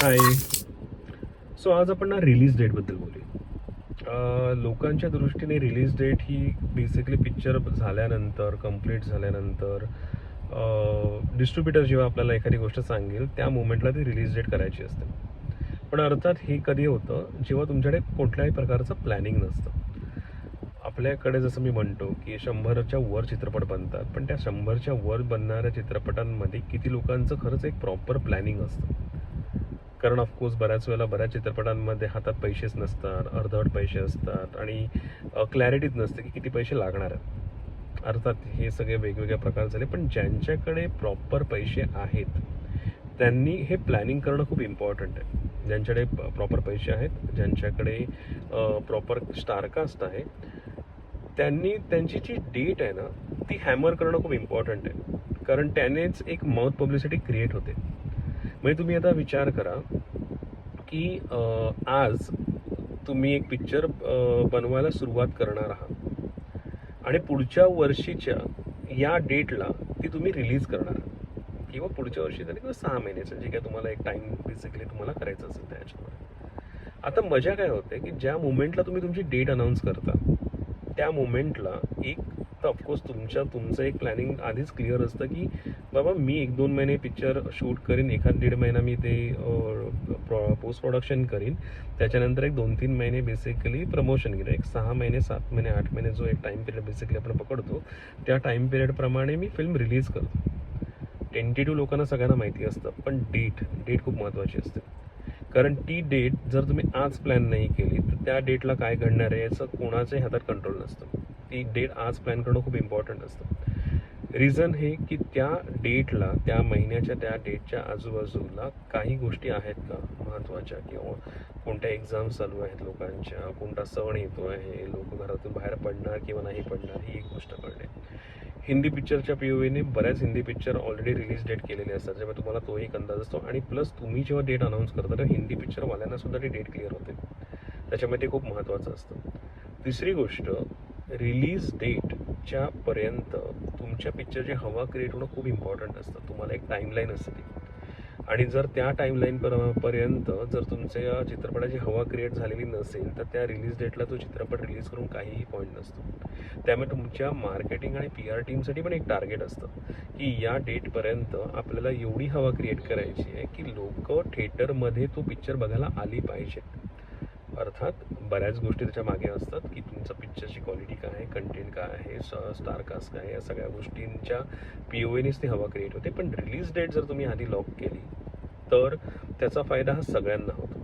हाय. So आज आपण ना रिलीज डेटबद्दल बोलूया. लोकांच्या दृष्टीने रिलीज डेट ही बेसिकली पिक्चर झाल्यानंतर, कंप्लीट झाल्यानंतर डिस्ट्रीब्युटर जेव्हा आपल्याला एखादी गोष्ट सांगेल त्या मोमेंटला ती रिलीज डेट करायची असते. पण अर्थात हे कधी होतं जेव्हा तुमच्याकडे कुठल्याही प्रकारचं प्लॅनिंग नसतं. आपल्याकडे जसं मी म्हणतो की 100च्या वर चित्रपट बनतात, पण त्या 100च्या वर बनणाऱ्या चित्रपटांमध्ये किती लोकांचं खरंच एक प्रॉपर प्लॅनिंग असतं. कारण ऑफकोर्स बऱ्याच वेळेला बऱ्याच चित्रपटांमध्ये हातात पैसेच नसतात, अर्धवट पैसे असतात आणि क्लॅरिटीच नसते की किती पैसे लागणार आहेत. अर्थात हे सगळे वेगवेगळे प्रकार झाले, पण ज्यांच्याकडे प्रॉपर पैसे आहेत त्यांनी हे प्लॅनिंग करणं खूप इम्पॉर्टंट आहे. ज्यांच्याकडे प्रॉपर पैसे आहेत, ज्यांच्याकडे प्रॉपर स्टारकास्ट आहे, त्यांनी त्यांची जी डेट आहे ना ती हॅमर करणं खूप इम्पॉर्टंट आहे. कारण त्यानेच एक माउथ पब्लिसिटी क्रिएट होते. म्हणजे तुम्ही आता विचार करा की आज तुम्ही एक पिक्चर बनवायला सुरुवात करणार आहात आणि पुढच्या वर्षीच्या या डेटला ती तुम्ही रिलीज करणार आहात, किंवा पुढच्या वर्षी तरी किंवा 6 महिन्याचं जे काय तुम्हाला एक टाईम बेसिकली तुम्हाला करायचं असेल त्याच्यामध्ये. आता मजा काय होते की ज्या मोमेंटला तुम्ही तुमची डेट अनाऊन्स करता त्या मोमेंटला एक तर ऑफकोर्स तुमचं एक प्लॅनिंग आधीच क्लिअर असतं की बाबा मी 1-2 महिने पिक्चर शूट करीन, 1-1.5 महिना मी ते पोस्ट प्रोडक्शन करीन, त्याच्यानंतर एक 2-3 महिने बेसिकली प्रमोशन घेईन, एक 6 महिने 7 महिने 8 महिने जो एक टाईम पिरियड बेसिकली आपण पकडतो त्या टाईम पिरियडप्रमाणे मी फिल्म रिलीज करतो. टेंटेटिव्ह लोकांना सगळ्यांना माहिती असतं, पण डेट खूप महत्त्वाची असते. कारण ती डेट जर तुम्ही आज प्लॅन नाही केली तर त्या डेटला काय घडणार आहे याचं कोणाच्याही हातात कंट्रोल नसतं. ती डेट आज प्लॅन करणं खूप इम्पॉर्टंट असतं. रिझन हे की त्या डेटला, त्या महिन्याच्या त्या डेटच्या आजूबाजूला काही गोष्टी आहेत का महत्त्वाच्या, किंवा कोणत्या एक्झाम्स चालू आहेत लोकांच्या, कोणता सण येतो आहे, लोक घरातून बाहेर पडणार किंवा नाही पडणार ही एक गोष्ट कळणे. हिंदी पिक्चरच्या POVने बऱ्याच Hindi picture already release date केलेले असतात, ज्यामुळे तुम्हाला तो एक अंदाज असतो. आणि प्लस तुम्ही जेव्हा डेट अनाऊन्स करता तर हिंदी पिक्चरवाल्यांना सुद्धा ती डेट क्लिअर होते, त्याच्यामुळे ते खूप महत्त्वाचं असतं. तिसरी गोष्ट, रिलीज डेटच्या पर्यंत तुमच्या पिक्चरची हवा क्रिएट होणं खूप इम्पॉर्टंट असतं. तुम्हाला एक टाईमलाईन असते ती, आणि जर त्या टाईमलाईन पर्यंत जर तुमच्या चित्रपटाची हवा क्रिएट झालेली नसेल तर त्या रिलीज डेटला तो चित्रपट रिलीज करून काहीही पॉईंट नसतो. त्यामुळे तुमच्या मार्केटिंग आणि PR टीमसाठी पण एक टार्गेट असतं की या डेटपर्यंत आपल्याला एवढी हवा क्रिएट करायची आहे की लोक थिएटरमध्ये तो पिक्चर बघायला आली पाहिजेत. अर्थात बऱ्याच गोष्टी त्याच्या मागे असतात की तुमचं पिक्चरची क्वालिटी काय आहे, कंटेंट काय आहे, स्टारकास्ट काय आहे, या सगळ्या गोष्टींच्या POVनेच ती हवा क्रिएट होते. पण रिलीज डेट जर तुम्ही आधी लॉक केली तर त्याचा फायदा हा सगळ्यांना होतो.